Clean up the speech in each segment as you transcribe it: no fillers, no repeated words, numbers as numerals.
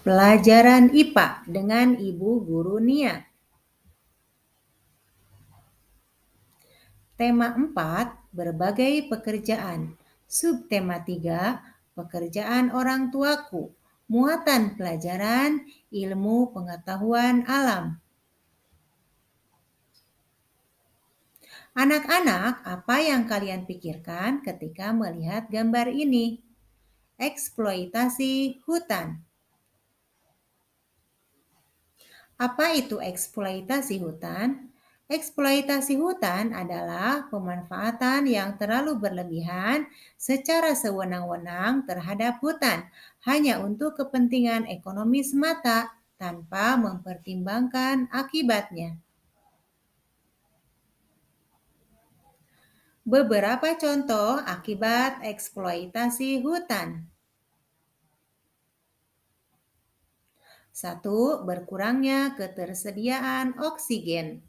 Pelajaran IPA dengan Ibu Guru Nia. Tema 4, berbagai pekerjaan. Subtema 3, pekerjaan orang tuaku. Muatan pelajaran, ilmu pengetahuan alam. Anak-anak, apa yang kalian pikirkan ketika melihat gambar ini? Eksploitasi hutan. Apa itu eksploitasi hutan? Eksploitasi hutan adalah pemanfaatan yang terlalu berlebihan secara sewenang-wenang terhadap hutan hanya untuk kepentingan ekonomi semata tanpa mempertimbangkan akibatnya. Beberapa contoh akibat eksploitasi hutan. 1. Berkurangnya ketersediaan oksigen.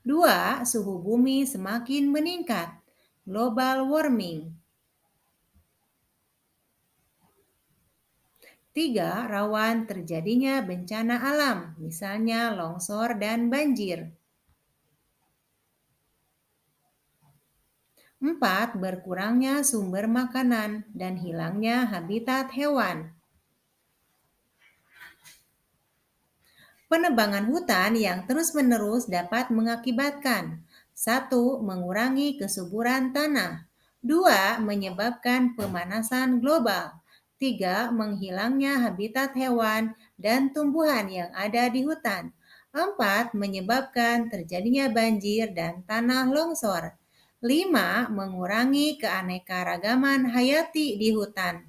2. Suhu bumi semakin meningkat. Global warming. 3. Rawan terjadinya bencana alam, misalnya longsor dan banjir. 4. Berkurangnya sumber makanan dan hilangnya habitat hewan. Penebangan hutan yang terus-menerus dapat mengakibatkan 1. Mengurangi kesuburan tanah. 2. Menyebabkan pemanasan global. 3. Menghilangnya habitat hewan dan tumbuhan yang ada di hutan. 4. Menyebabkan terjadinya banjir dan tanah longsor. 5. Mengurangi keanekaragaman hayati di hutan.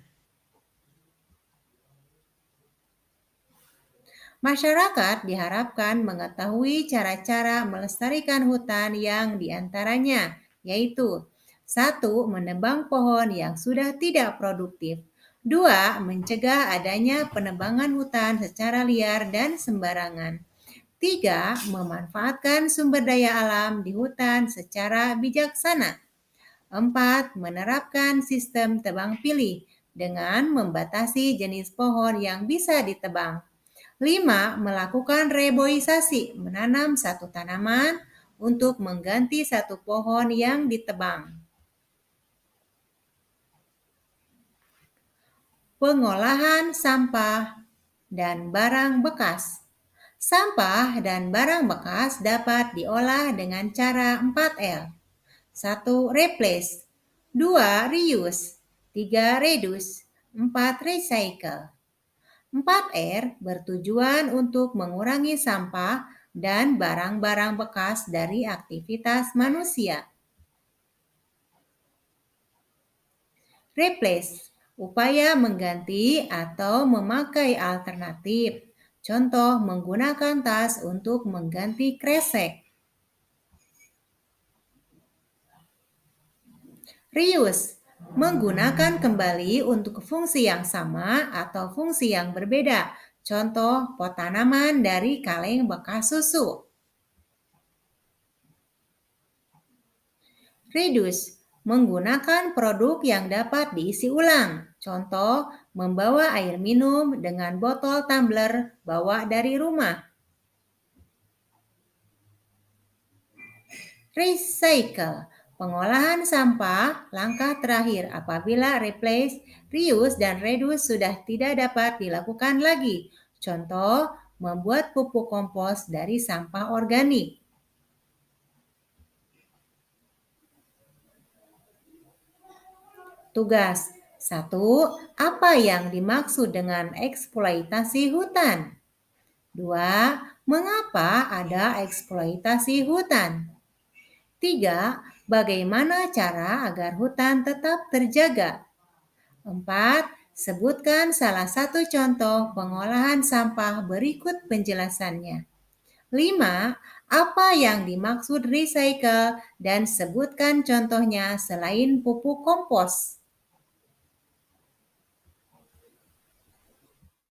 Masyarakat diharapkan mengetahui cara-cara melestarikan hutan yang diantaranya, yaitu 1. Menebang pohon yang sudah tidak produktif. 2. Mencegah adanya penebangan hutan secara liar dan sembarangan. 3. Memanfaatkan sumber daya alam di hutan secara bijaksana. 4. Menerapkan sistem tebang pilih dengan membatasi jenis pohon yang bisa ditebang. 5. Melakukan reboisasi, menanam satu tanaman untuk mengganti satu pohon yang ditebang. Pengolahan sampah dan barang bekas. Sampah dan barang bekas dapat diolah dengan cara 4R. 1. Replace. 2. Reuse. 3. Reduce. 4. Recycle. 4R bertujuan untuk mengurangi sampah dan barang-barang bekas dari aktivitas manusia. Replace, upaya mengganti atau memakai alternatif. Contoh, menggunakan tas untuk mengganti kresek. Reuse, menggunakan kembali untuk fungsi yang sama atau fungsi yang berbeda. Contoh, pot tanaman dari kaleng bekas susu. Reduce, menggunakan produk yang dapat diisi ulang. Contoh, membawa air minum dengan botol tumbler bawa dari rumah. Recycle, pengolahan sampah, langkah terakhir apabila replace, reuse, dan reduce sudah tidak dapat dilakukan lagi. Contoh, membuat pupuk kompos dari sampah organik. Tugas 1. Apa yang dimaksud dengan eksploitasi hutan? 2. Mengapa ada eksploitasi hutan? 3. Bagaimana cara agar hutan tetap terjaga? 4. Sebutkan salah satu contoh pengolahan sampah berikut penjelasannya. 5. Apa yang dimaksud recycle dan sebutkan contohnya selain pupuk kompos.